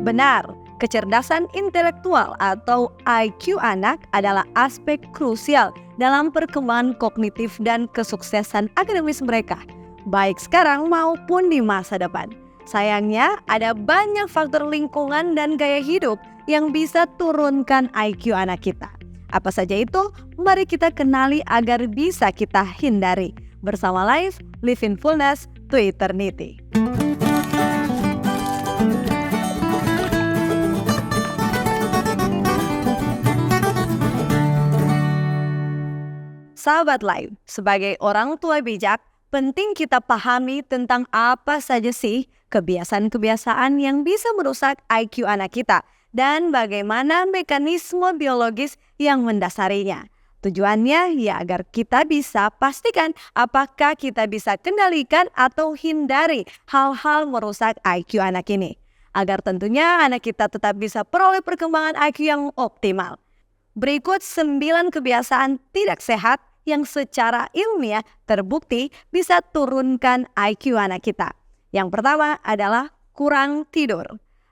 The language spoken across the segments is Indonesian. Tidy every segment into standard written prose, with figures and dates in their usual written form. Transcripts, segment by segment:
Benar, kecerdasan intelektual atau IQ anak adalah aspek krusial dalam perkembangan kognitif dan kesuksesan akademis mereka, baik sekarang maupun di masa depan. Sayangnya, ada banyak faktor lingkungan dan gaya hidup yang bisa turunkan IQ anak kita. Apa saja itu? Mari kita kenali agar bisa kita hindari. Bersama Live in Fullness to Eternity. Sahabat Live, sebagai orang tua bijak, penting kita pahami tentang apa saja sih kebiasaan-kebiasaan yang bisa merusak IQ anak kita dan bagaimana mekanisme biologis yang mendasarinya. Tujuannya ya agar kita bisa pastikan apakah kita bisa kendalikan atau hindari hal-hal merusak IQ anak ini. Agar tentunya anak kita tetap bisa peroleh perkembangan IQ yang optimal. Berikut 9 kebiasaan tidak sehat yang secara ilmiah terbukti bisa turunkan IQ anak kita. Yang pertama adalah kurang tidur.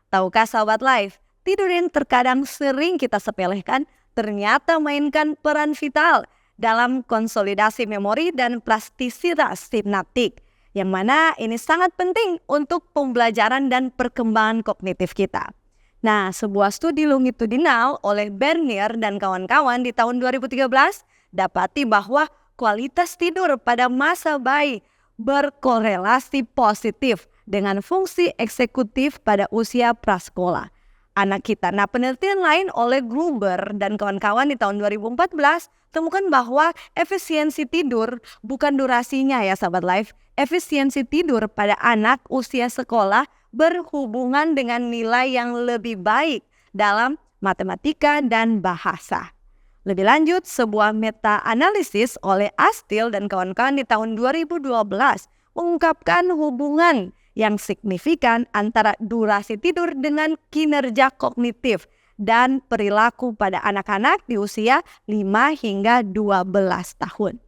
Tahukah sahabat Live, tidur yang terkadang sering kita sepelekan ternyata mainkan peran vital dalam konsolidasi memori dan plastisitas sinaptik, yang mana ini sangat penting untuk pembelajaran dan perkembangan kognitif kita. Nah, sebuah studi longitudinal oleh Bernier dan kawan-kawan di tahun 2013 dapati bahwa kualitas tidur pada masa bayi berkorelasi positif dengan fungsi eksekutif pada usia prasekolah anak kita. Nah, penelitian lain oleh Gruber dan kawan-kawan di tahun 2014 temukan bahwa efisiensi tidur bukan durasinya ya sahabat Live. Efisiensi tidur pada anak usia sekolah berhubungan dengan nilai yang lebih baik dalam matematika dan bahasa. Lebih lanjut, sebuah meta-analisis oleh Astil dan kawan-kawan di tahun 2012 mengungkapkan hubungan yang signifikan antara durasi tidur dengan kinerja kognitif dan perilaku pada anak-anak di usia 5 hingga 12 tahun.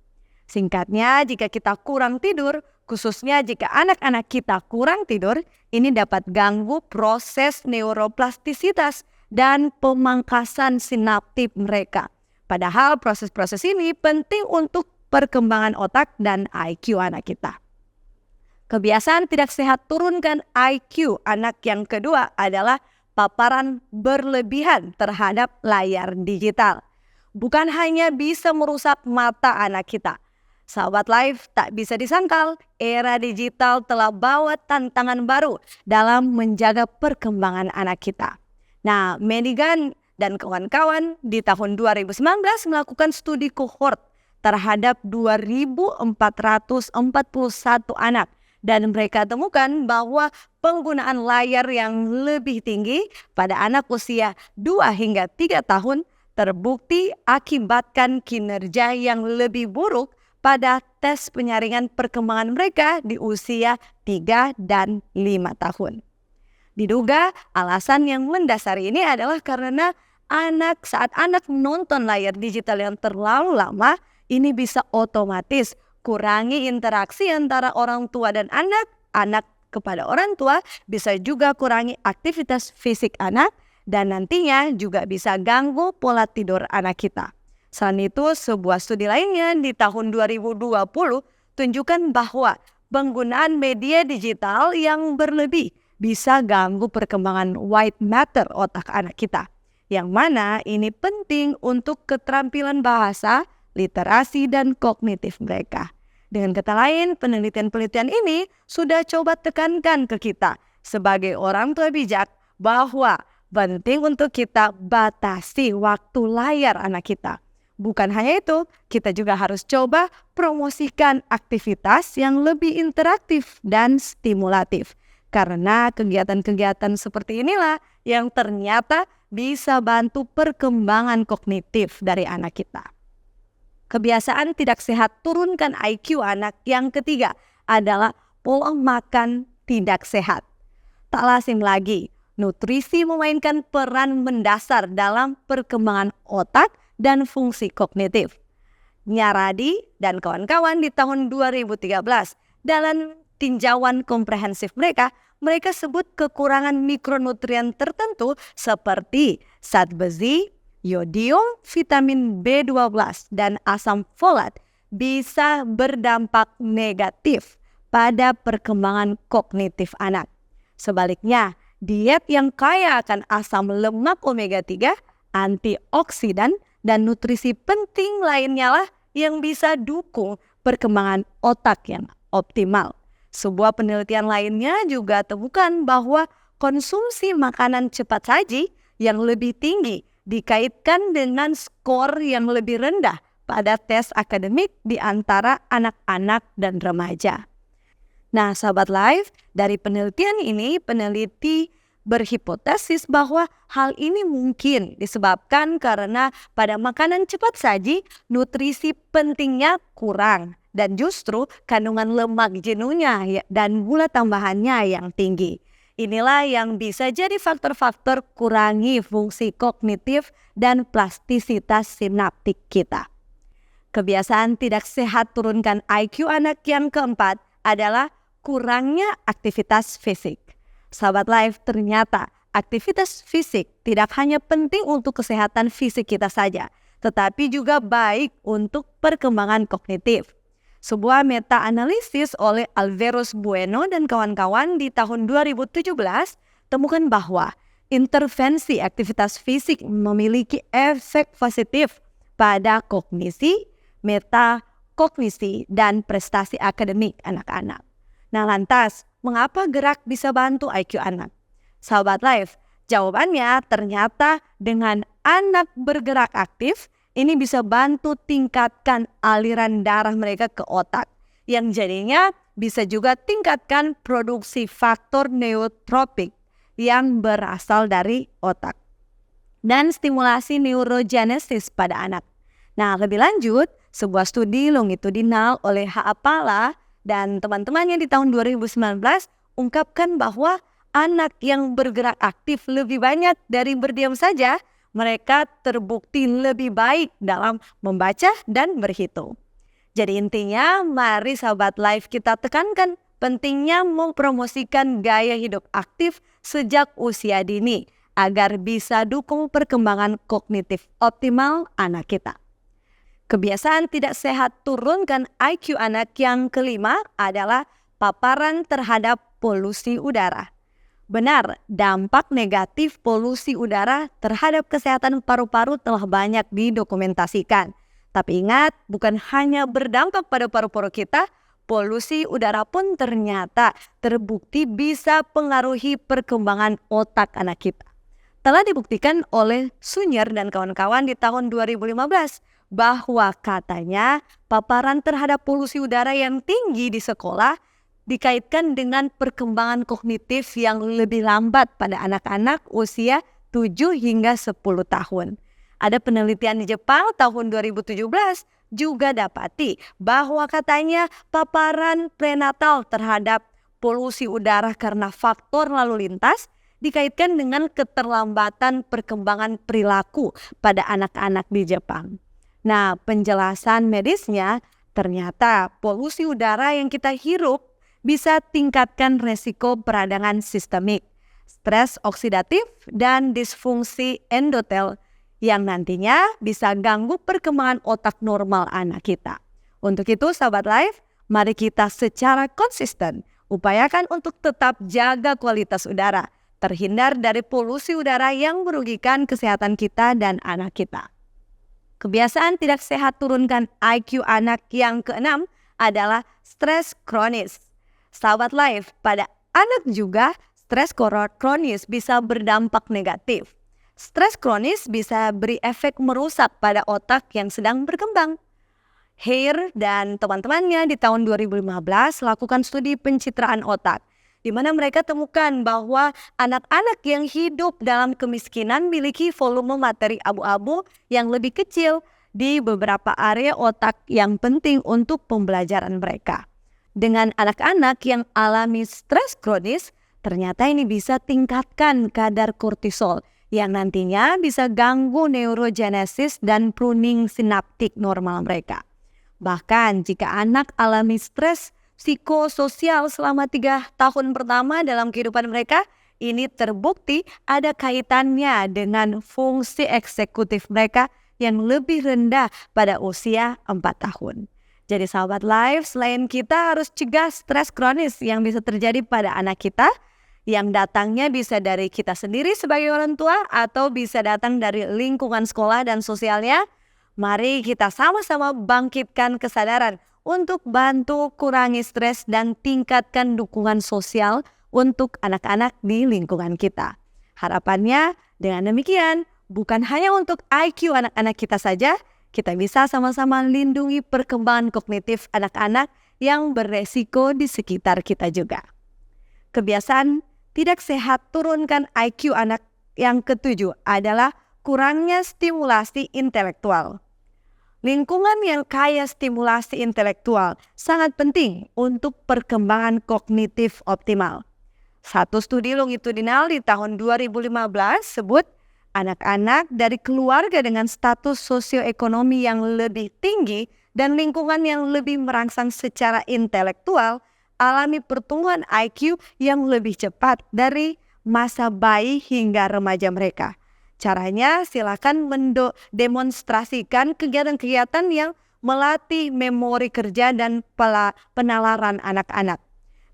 Singkatnya, jika kita kurang tidur, khususnya jika anak-anak kita kurang tidur, ini dapat ganggu proses neuroplastisitas dan pemangkasan sinaptik mereka. Padahal proses-proses ini penting untuk perkembangan otak dan IQ anak kita. Kebiasaan tidak sehat turunkan IQ anak yang kedua adalah paparan berlebihan terhadap layar digital. Bukan hanya bisa merusak mata anak kita. Sahabat Live, tak bisa disangkal, era digital telah bawa tantangan baru dalam menjaga perkembangan anak kita. Nah, Medigan dan kawan-kawan di tahun 2019 melakukan studi kohort terhadap 2.441 anak. Dan mereka temukan bahwa penggunaan layar yang lebih tinggi pada anak usia 2 hingga 3 tahun terbukti akibatkan kinerja yang lebih buruk pada tes penyaringan perkembangan mereka di usia 3 dan 5 tahun. Diduga alasan yang mendasari ini adalah karena saat anak menonton layar digital yang terlalu lama, ini bisa otomatis kurangi interaksi antara orang tua dan anak kepada orang tua, bisa juga kurangi aktivitas fisik anak, dan nantinya juga bisa ganggu pola tidur anak kita. Selain itu, sebuah studi lainnya di tahun 2020 tunjukkan bahwa penggunaan media digital yang berlebih bisa ganggu perkembangan white matter otak anak kita. Yang mana ini penting untuk keterampilan bahasa, literasi, dan kognitif mereka. Dengan kata lain, penelitian-penelitian ini sudah coba tekankan ke kita sebagai orang tua bijak bahwa penting untuk kita batasi waktu layar anak kita. Bukan hanya itu, kita juga harus coba promosikan aktivitas yang lebih interaktif dan stimulatif. Karena kegiatan-kegiatan seperti inilah yang ternyata bisa bantu perkembangan kognitif dari anak kita. Kebiasaan tidak sehat turunkan IQ anak yang ketiga adalah pola makan tidak sehat. Tak lazim lagi, nutrisi memainkan peran mendasar dalam perkembangan otak dan fungsi kognitif. Nyaradi dan kawan-kawan di tahun 2013 dalam tinjauan komprehensif mereka mereka sebut kekurangan mikronutrien tertentu seperti zat besi, yodium, vitamin B12, dan asam folat bisa berdampak negatif pada perkembangan kognitif anak. Sebaliknya, diet yang kaya akan asam lemak omega 3, antioksidan, dan nutrisi penting lainnya lah yang bisa dukung perkembangan otak yang optimal. Sebuah penelitian lainnya juga temukan bahwa konsumsi makanan cepat saji yang lebih tinggi dikaitkan dengan skor yang lebih rendah pada tes akademik di antara anak-anak dan remaja. Nah, sahabat Life, dari penelitian ini, peneliti berhipotesis bahwa hal ini mungkin disebabkan karena pada makanan cepat saji, nutrisi pentingnya kurang dan justru kandungan lemak jenuhnya dan gula tambahannya yang tinggi. Inilah yang bisa jadi faktor-faktor kurangi fungsi kognitif dan plastisitas sinaptik kita. Kebiasaan tidak sehat turunkan IQ anak yang keempat adalah kurangnya aktivitas fisik. Sahabat Life, ternyata aktivitas fisik tidak hanya penting untuk kesehatan fisik kita saja, tetapi juga baik untuk perkembangan kognitif. Sebuah meta-analisis oleh Alvaros Bueno dan kawan-kawan di tahun 2017 temukan bahwa intervensi aktivitas fisik memiliki efek positif pada kognisi, metakognisi, dan prestasi akademik anak-anak. Nah, lantas, mengapa gerak bisa bantu IQ anak? Sahabat Life, jawabannya ternyata dengan anak bergerak aktif, ini bisa bantu tingkatkan aliran darah mereka ke otak, yang jadinya bisa juga tingkatkan produksi faktor neurotropik yang berasal dari otak dan stimulasi neurogenesis pada anak. Nah, lebih lanjut, sebuah studi longitudinal oleh H.A. Pala dan teman-temannya di tahun 2019 ungkapkan bahwa anak yang bergerak aktif lebih banyak dari berdiam saja, mereka terbukti lebih baik dalam membaca dan berhitung. Jadi intinya, mari sahabat Life kita tekankan pentingnya mempromosikan gaya hidup aktif sejak usia dini agar bisa dukung perkembangan kognitif optimal anak kita. Kebiasaan tidak sehat turunkan IQ anak yang kelima adalah paparan terhadap polusi udara. Benar, dampak negatif polusi udara terhadap kesehatan paru-paru telah banyak didokumentasikan. Tapi ingat, bukan hanya berdampak pada paru-paru kita, polusi udara pun ternyata terbukti bisa pengaruhi perkembangan otak anak kita. Telah dibuktikan oleh Sunyer dan kawan-kawan di tahun 2015 bahwa katanya paparan terhadap polusi udara yang tinggi di sekolah dikaitkan dengan perkembangan kognitif yang lebih lambat pada anak-anak usia 7 hingga 10 tahun. Ada penelitian di Jepang tahun 2017 juga dapati bahwa katanya paparan prenatal terhadap polusi udara karena faktor lalu lintas dikaitkan dengan keterlambatan perkembangan perilaku pada anak-anak di Jepang. Nah, penjelasan medisnya ternyata polusi udara yang kita hirup bisa tingkatkan resiko peradangan sistemik, stres oksidatif, dan disfungsi endotel yang nantinya bisa ganggu perkembangan otak normal anak kita. Untuk itu, sahabat Life, mari kita secara konsisten upayakan untuk tetap jaga kualitas udara, terhindar dari polusi udara yang merugikan kesehatan kita dan anak kita. Kebiasaan tidak sehat turunkan IQ anak yang keenam adalah stres kronis. Sahabat Life, pada anak juga stres kronis bisa berdampak negatif. Stres kronis bisa beri efek merusak pada otak yang sedang berkembang. Hare dan teman-temannya di tahun 2015 lakukan studi pencitraan otak, di mana mereka temukan bahwa anak-anak yang hidup dalam kemiskinan memiliki volume materi abu-abu yang lebih kecil di beberapa area otak yang penting untuk pembelajaran mereka. Dengan anak-anak yang alami stres kronis, ternyata ini bisa tingkatkan kadar kortisol yang nantinya bisa ganggu neurogenesis dan pruning sinaptik normal mereka. Bahkan jika anak alami stres psikososial selama 3 tahun pertama dalam kehidupan mereka, ini terbukti ada kaitannya dengan fungsi eksekutif mereka yang lebih rendah pada usia 4 tahun. Jadi sahabat Life, selain kita harus cegah stres kronis yang bisa terjadi pada anak kita, yang datangnya bisa dari kita sendiri sebagai orang tua atau bisa datang dari lingkungan sekolah dan sosialnya, mari kita sama-sama bangkitkan kesadaran untuk bantu kurangi stres dan tingkatkan dukungan sosial untuk anak-anak di lingkungan kita. Harapannya dengan demikian, bukan hanya untuk IQ anak-anak kita saja, kita bisa sama-sama lindungi perkembangan kognitif anak-anak yang beresiko di sekitar kita juga. Kebiasaan tidak sehat turunkan IQ anak yang ketujuh adalah kurangnya stimulasi intelektual. Lingkungan yang kaya stimulasi intelektual sangat penting untuk perkembangan kognitif optimal. Satu studi longitudinal di tahun 2015 sebut anak-anak dari keluarga dengan status sosioekonomi yang lebih tinggi dan lingkungan yang lebih merangsang secara intelektual alami pertumbuhan IQ yang lebih cepat dari masa bayi hingga remaja mereka. Caranya silakan mendemonstrasikan kegiatan-kegiatan yang melatih memori kerja dan penalaran anak-anak.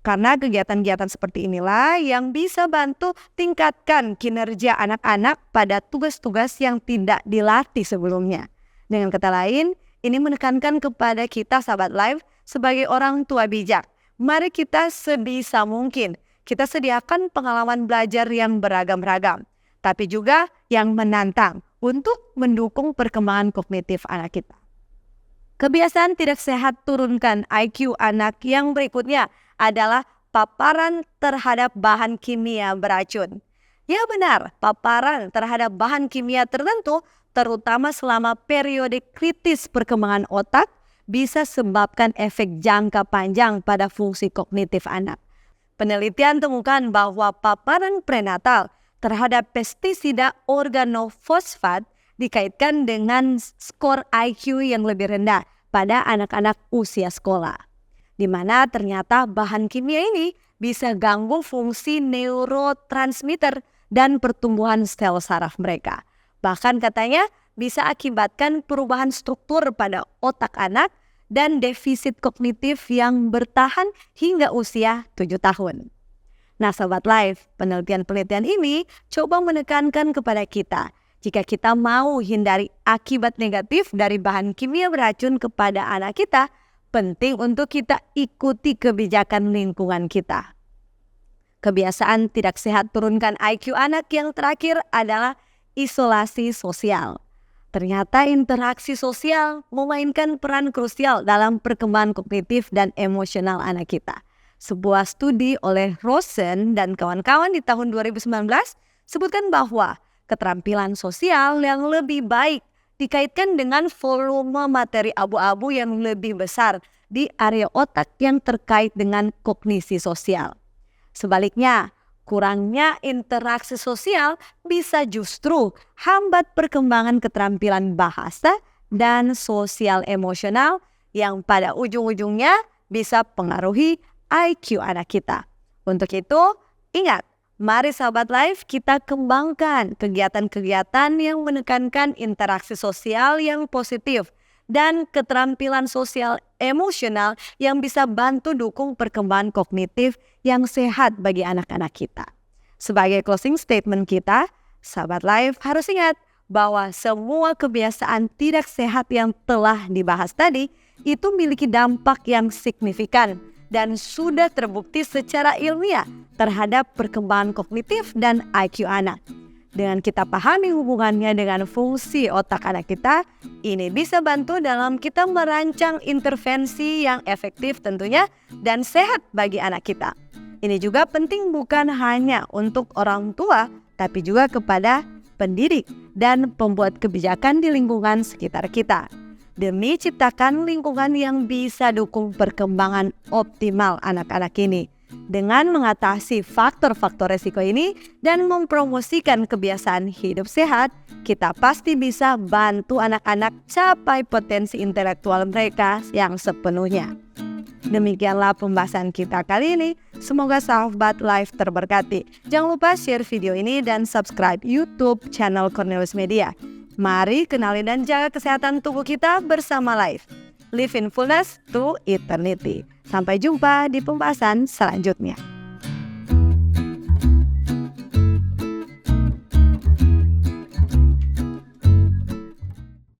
Karena kegiatan-kegiatan seperti inilah yang bisa bantu tingkatkan kinerja anak-anak pada tugas-tugas yang tidak dilatih sebelumnya. Dengan kata lain, ini menekankan kepada kita sahabat Life sebagai orang tua bijak. Mari kita sebisa mungkin kita sediakan pengalaman belajar yang beragam-ragam, tapi juga yang menantang untuk mendukung perkembangan kognitif anak kita. Kebiasaan tidak sehat turunkan IQ anak yang berikutnya adalah paparan terhadap bahan kimia beracun. Ya benar, paparan terhadap bahan kimia tertentu, terutama selama periode kritis perkembangan otak, bisa sebabkan efek jangka panjang pada fungsi kognitif anak. Penelitian temukan bahwa paparan prenatal terhadap pestisida organofosfat dikaitkan dengan skor IQ yang lebih rendah pada anak-anak usia sekolah, di mana ternyata bahan kimia ini bisa ganggu fungsi neurotransmitter dan pertumbuhan sel saraf mereka. Bahkan katanya bisa akibatkan perubahan struktur pada otak anak dan defisit kognitif yang bertahan hingga usia 7 tahun. Nah Sobat Life, penelitian-penelitian ini coba menekankan kepada kita, jika kita mau hindari akibat negatif dari bahan kimia beracun kepada anak kita, penting untuk kita ikuti kebijakan lingkungan kita. Kebiasaan tidak sehat turunkan IQ anak yang terakhir adalah isolasi sosial. Ternyata interaksi sosial memainkan peran krusial dalam perkembangan kognitif dan emosional anak kita. Sebuah studi oleh Rosen dan kawan-kawan di tahun 2019 sebutkan bahwa keterampilan sosial yang lebih baik dikaitkan dengan volume materi abu-abu yang lebih besar di area otak yang terkait dengan kognisi sosial. Sebaliknya, kurangnya interaksi sosial bisa justru hambat perkembangan keterampilan bahasa dan sosial emosional yang pada ujung-ujungnya bisa pengaruhi IQ anak kita. Untuk itu, ingat, mari sahabat Life kita kembangkan kegiatan-kegiatan yang menekankan interaksi sosial yang positif dan keterampilan sosial emosional yang bisa bantu dukung perkembangan kognitif yang sehat bagi anak-anak kita. Sebagai closing statement kita, sahabat Life harus ingat bahwa semua kebiasaan tidak sehat yang telah dibahas tadi itu memiliki dampak yang signifikan dan sudah terbukti secara ilmiah terhadap perkembangan kognitif dan IQ anak. Dengan kita pahami hubungannya dengan fungsi otak anak kita, ini bisa bantu dalam kita merancang intervensi yang efektif tentunya dan sehat bagi anak kita. Ini juga penting bukan hanya untuk orang tua, tapi juga kepada pendidik dan pembuat kebijakan di lingkungan sekitar kita. Demi ciptakan lingkungan yang bisa dukung perkembangan optimal anak-anak ini. Dengan mengatasi faktor-faktor resiko ini dan mempromosikan kebiasaan hidup sehat, kita pasti bisa bantu anak-anak capai potensi intelektual mereka yang sepenuhnya. Demikianlah pembahasan kita kali ini. Semoga sahabat Life terberkati. Jangan lupa share video ini dan subscribe YouTube channel Cornelius Media. Mari kenali dan jaga kesehatan tubuh kita bersama Life. Live in fullness to eternity. Sampai jumpa di pembahasan selanjutnya.